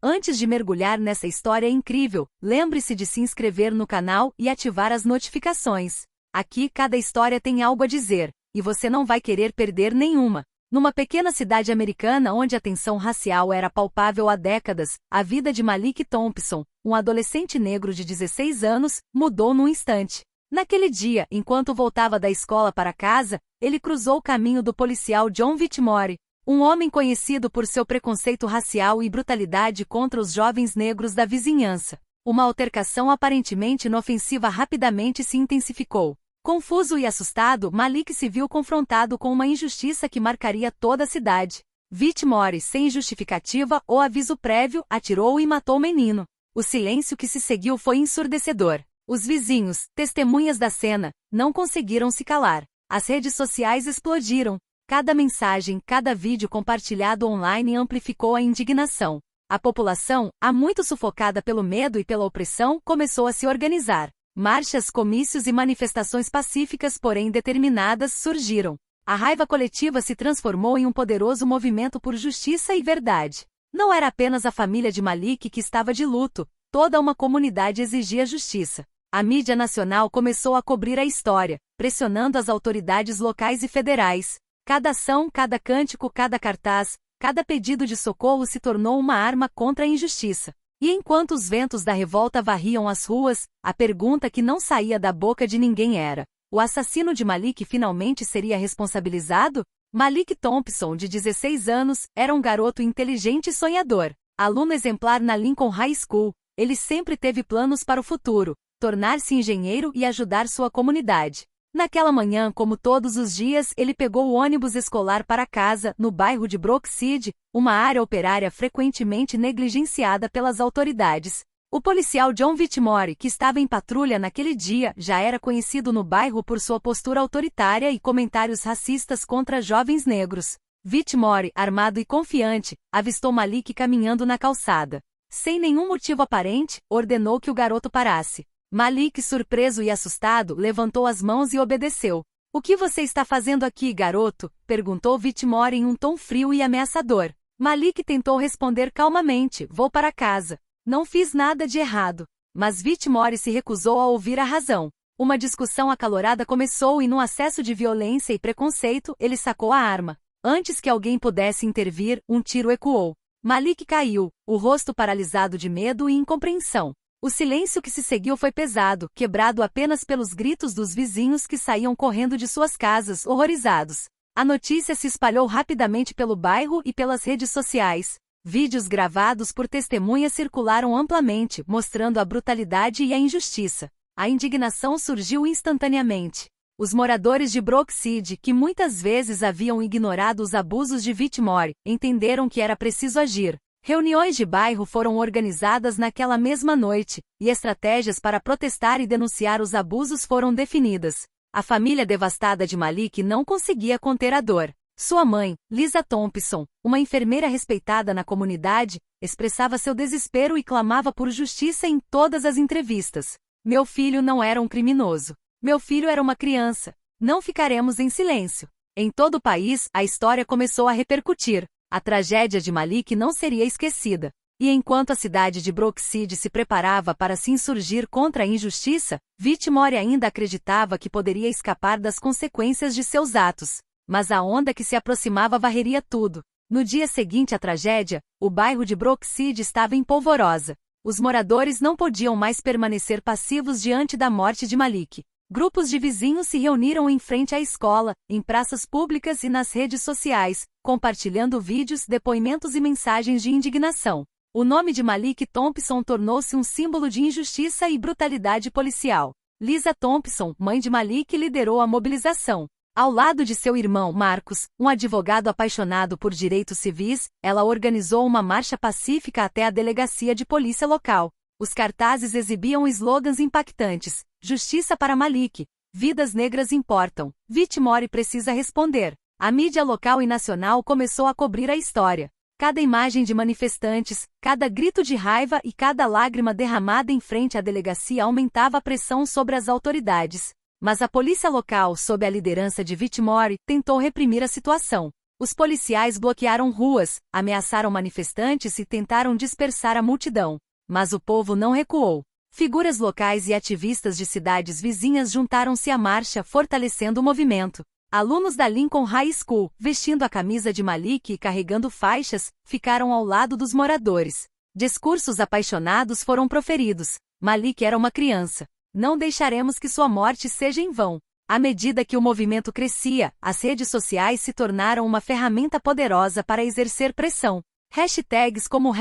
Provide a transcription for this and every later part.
Antes de mergulhar nessa história incrível, lembre-se de se inscrever no canal e ativar as notificações. Aqui cada história tem algo a dizer, e você não vai querer perder nenhuma. Numa pequena cidade americana onde a tensão racial era palpável há décadas, a vida de Malik Thompson, um adolescente negro de 16 anos, mudou num instante. Naquele dia, enquanto voltava da escola para casa, ele cruzou o caminho do policial John Whitmore, um homem conhecido por seu preconceito racial e brutalidade contra os jovens negros da vizinhança. Uma altercação aparentemente inofensiva rapidamente se intensificou. Confuso e assustado, Malik se viu confrontado com uma injustiça que marcaria toda a cidade. Whitmore, sem justificativa ou aviso prévio, atirou e matou o menino. O silêncio que se seguiu foi ensurdecedor. Os vizinhos, testemunhas da cena, não conseguiram se calar. As redes sociais explodiram. Cada mensagem, cada vídeo compartilhado online amplificou a indignação. A população, há muito sufocada pelo medo e pela opressão, começou a se organizar. Marchas, comícios e manifestações pacíficas, porém determinadas, surgiram. A raiva coletiva se transformou em um poderoso movimento por justiça e verdade. Não era apenas a família de Malik que estava de luto, toda uma comunidade exigia justiça. A mídia nacional começou a cobrir a história, pressionando as autoridades locais e federais. Cada ação, cada cântico, cada cartaz, cada pedido de socorro se tornou uma arma contra a injustiça. E enquanto os ventos da revolta varriam as ruas, a pergunta que não saía da boca de ninguém era: o assassino de Malik finalmente seria responsabilizado? Malik Thompson, de 16 anos, era um garoto inteligente e sonhador. Aluno exemplar na Lincoln High School, ele sempre teve planos para o futuro, tornar-se engenheiro e ajudar sua comunidade. Naquela manhã, como todos os dias, ele pegou o ônibus escolar para casa, no bairro de Brookside, uma área operária frequentemente negligenciada pelas autoridades. O policial John Whitmore, que estava em patrulha naquele dia, já era conhecido no bairro por sua postura autoritária e comentários racistas contra jovens negros. Whitmore, armado e confiante, avistou Malik caminhando na calçada. Sem nenhum motivo aparente, ordenou que o garoto parasse. Malik, surpreso e assustado, levantou as mãos e obedeceu. "O que você está fazendo aqui, garoto?" perguntou Whitmore em um tom frio e ameaçador. Malik tentou responder calmamente: "Vou para casa. Não fiz nada de errado." Mas Whitmore se recusou a ouvir a razão. Uma discussão acalorada começou e, num acesso de violência e preconceito, ele sacou a arma. Antes que alguém pudesse intervir, um tiro ecoou. Malik caiu, o rosto paralisado de medo e incompreensão. O silêncio que se seguiu foi pesado, quebrado apenas pelos gritos dos vizinhos que saíam correndo de suas casas, horrorizados. A notícia se espalhou rapidamente pelo bairro e pelas redes sociais. Vídeos gravados por testemunhas circularam amplamente, mostrando a brutalidade e a injustiça. A indignação surgiu instantaneamente. Os moradores de Brookside, que muitas vezes haviam ignorado os abusos de Whitmore, entenderam que era preciso agir. Reuniões de bairro foram organizadas naquela mesma noite, e estratégias para protestar e denunciar os abusos foram definidas. A família devastada de Malik não conseguia conter a dor. Sua mãe, Lisa Thompson, uma enfermeira respeitada na comunidade, expressava seu desespero e clamava por justiça em todas as entrevistas. "Meu filho não era um criminoso. Meu filho era uma criança. Não ficaremos em silêncio." Em todo o país, a história começou a repercutir. A tragédia de Malik não seria esquecida. E enquanto a cidade de Brookside se preparava para se insurgir contra a injustiça, Whitmore ainda acreditava que poderia escapar das consequências de seus atos. Mas a onda que se aproximava varreria tudo. No dia seguinte à tragédia, o bairro de Brookside estava em polvorosa. Os moradores não podiam mais permanecer passivos diante da morte de Malik. Grupos de vizinhos se reuniram em frente à escola, em praças públicas e nas redes sociais, compartilhando vídeos, depoimentos e mensagens de indignação. O nome de Malik Thompson tornou-se um símbolo de injustiça e brutalidade policial. Lisa Thompson, mãe de Malik, liderou a mobilização. Ao lado de seu irmão Marcus, um advogado apaixonado por direitos civis, ela organizou uma marcha pacífica até a delegacia de polícia local. Os cartazes exibiam slogans impactantes: "Justiça para Malik", "Vidas negras importam", "Whitmore precisa responder". A mídia local e nacional começou a cobrir a história. Cada imagem de manifestantes, cada grito de raiva e cada lágrima derramada em frente à delegacia aumentava a pressão sobre as autoridades. Mas a polícia local, sob a liderança de Whitmore, tentou reprimir a situação. Os policiais bloquearam ruas, ameaçaram manifestantes e tentaram dispersar a multidão. Mas o povo não recuou. Figuras locais e ativistas de cidades vizinhas juntaram-se à marcha, fortalecendo o movimento. Alunos da Lincoln High School, vestindo a camisa de Malik e carregando faixas, ficaram ao lado dos moradores. Discursos apaixonados foram proferidos. Malik era uma criança. Não deixaremos que sua morte seja em vão. À medida que o movimento crescia, as redes sociais se tornaram uma ferramenta poderosa para exercer pressão. Hashtags como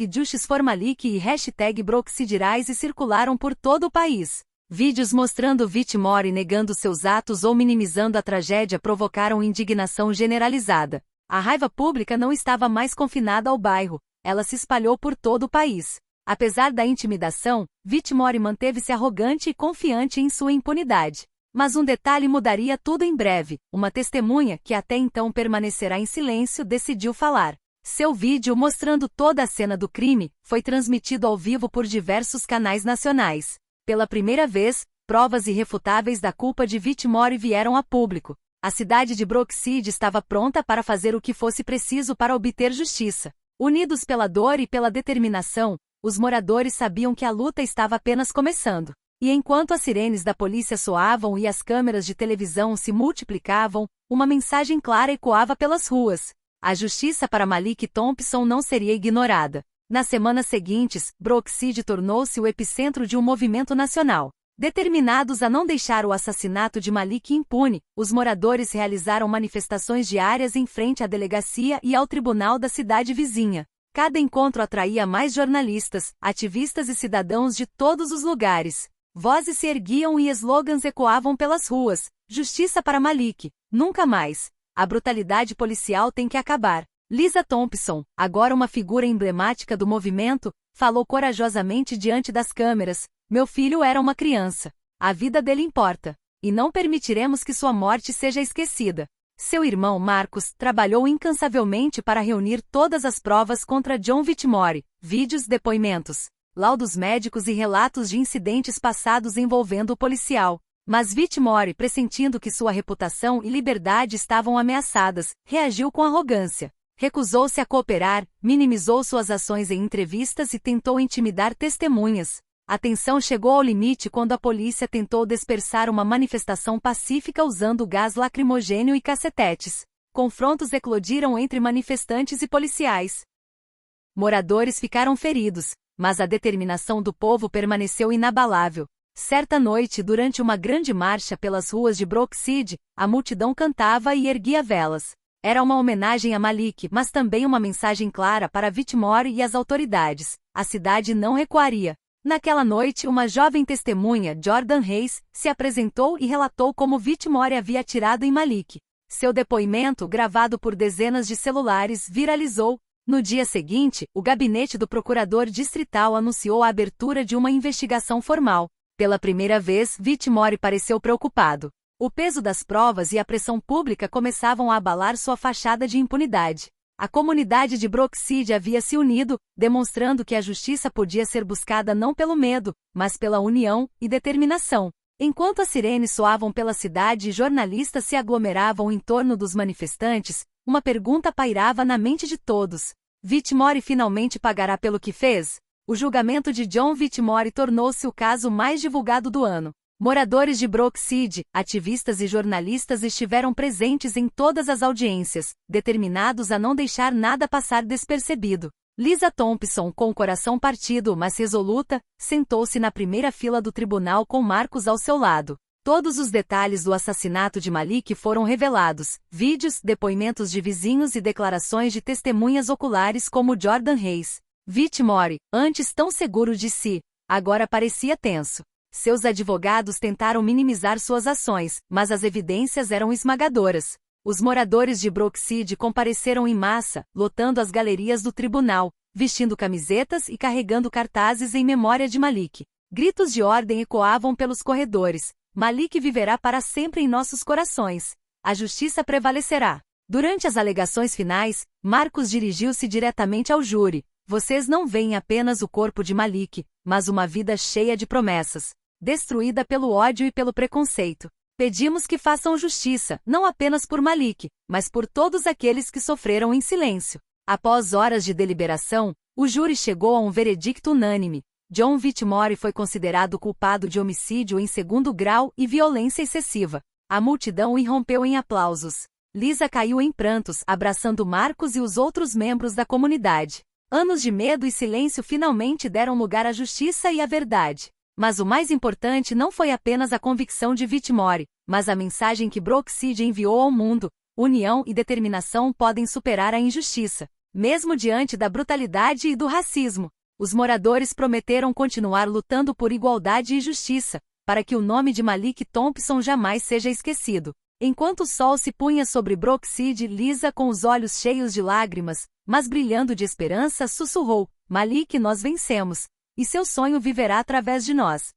#JusticeForMalik e #BrokeCityRise circularam por todo o país. Vídeos mostrando Whitmore negando seus atos ou minimizando a tragédia provocaram indignação generalizada. A raiva pública não estava mais confinada ao bairro, ela se espalhou por todo o país. Apesar da intimidação, Whitmore manteve-se arrogante e confiante em sua impunidade. Mas um detalhe mudaria tudo em breve. Uma testemunha, que até então permanecerá em silêncio, decidiu falar. Seu vídeo mostrando toda a cena do crime foi transmitido ao vivo por diversos canais nacionais. Pela primeira vez, provas irrefutáveis da culpa de Whitmore vieram a público. A cidade de Brookside estava pronta para fazer o que fosse preciso para obter justiça. Unidos pela dor e pela determinação, os moradores sabiam que a luta estava apenas começando. E enquanto as sirenes da polícia soavam e as câmeras de televisão se multiplicavam, uma mensagem clara ecoava pelas ruas. A justiça para Malik Thompson não seria ignorada. Nas semanas seguintes, Brookside tornou-se o epicentro de um movimento nacional. Determinados a não deixar o assassinato de Malik impune, os moradores realizaram manifestações diárias em frente à delegacia e ao tribunal da cidade vizinha. Cada encontro atraía mais jornalistas, ativistas e cidadãos de todos os lugares. Vozes se erguiam e slogans ecoavam pelas ruas. Justiça para Malik. Nunca mais. A brutalidade policial tem que acabar. Lisa Thompson, agora uma figura emblemática do movimento, falou corajosamente diante das câmeras. Meu filho era uma criança. A vida dele importa. E não permitiremos que sua morte seja esquecida. Seu irmão Marcus trabalhou incansavelmente para reunir todas as provas contra John Whitmore, vídeos, depoimentos, laudos médicos e relatos de incidentes passados envolvendo o policial. Mas Whitmore, pressentindo que sua reputação e liberdade estavam ameaçadas, reagiu com arrogância. Recusou-se a cooperar, minimizou suas ações em entrevistas e tentou intimidar testemunhas. A tensão chegou ao limite quando a polícia tentou dispersar uma manifestação pacífica usando gás lacrimogêneo e cacetetes. Confrontos eclodiram entre manifestantes e policiais. Moradores ficaram feridos, mas a determinação do povo permaneceu inabalável. Certa noite, durante uma grande marcha pelas ruas de Brookside, a multidão cantava e erguia velas. Era uma homenagem a Malik, mas também uma mensagem clara para Whitmore e as autoridades. A cidade não recuaria. Naquela noite, uma jovem testemunha, Jordan Hayes, se apresentou e relatou como Whitmore havia atirado em Malik. Seu depoimento, gravado por dezenas de celulares, viralizou. No dia seguinte, o gabinete do procurador distrital anunciou a abertura de uma investigação formal. Pela primeira vez, Whitmore pareceu preocupado. O peso das provas e a pressão pública começavam a abalar sua fachada de impunidade. A comunidade de Brookside havia se unido, demonstrando que a justiça podia ser buscada não pelo medo, mas pela união e determinação. Enquanto as sirenes soavam pela cidade e jornalistas se aglomeravam em torno dos manifestantes, uma pergunta pairava na mente de todos. Whitmore finalmente pagará pelo que fez? O julgamento de John Whitmore tornou-se o caso mais divulgado do ano. Moradores de Brookside, ativistas e jornalistas estiveram presentes em todas as audiências, determinados a não deixar nada passar despercebido. Lisa Thompson, com o coração partido mas resoluta, sentou-se na primeira fila do tribunal com Marcus ao seu lado. Todos os detalhes do assassinato de Malik foram revelados: vídeos, depoimentos de vizinhos e declarações de testemunhas oculares como Jordan Hayes. Whitmore, antes tão seguro de si, agora parecia tenso. Seus advogados tentaram minimizar suas ações, mas as evidências eram esmagadoras. Os moradores de Brookside compareceram em massa, lotando as galerias do tribunal, vestindo camisetas e carregando cartazes em memória de Malik. Gritos de ordem ecoavam pelos corredores. Malik viverá para sempre em nossos corações. A justiça prevalecerá. Durante as alegações finais, Marcus dirigiu-se diretamente ao júri. Vocês não veem apenas o corpo de Malik, mas uma vida cheia de promessas, destruída pelo ódio e pelo preconceito. Pedimos que façam justiça, não apenas por Malik, mas por todos aqueles que sofreram em silêncio. Após horas de deliberação, o júri chegou a um veredicto unânime. John Whitmore foi considerado culpado de homicídio em segundo grau e violência excessiva. A multidão irrompeu em aplausos. Lisa caiu em prantos, abraçando Marcus e os outros membros da comunidade. Anos de medo e silêncio finalmente deram lugar à justiça e à verdade. Mas o mais importante não foi apenas a convicção de Whitmore, mas a mensagem que Brook City enviou ao mundo: união e determinação podem superar a injustiça. Mesmo diante da brutalidade e do racismo, os moradores prometeram continuar lutando por igualdade e justiça, para que o nome de Malik Thompson jamais seja esquecido. Enquanto o sol se punha sobre Brook City, Lisa, com os olhos cheios de lágrimas, mas brilhando de esperança, sussurrou: Malik, nós vencemos. E seu sonho viverá através de nós.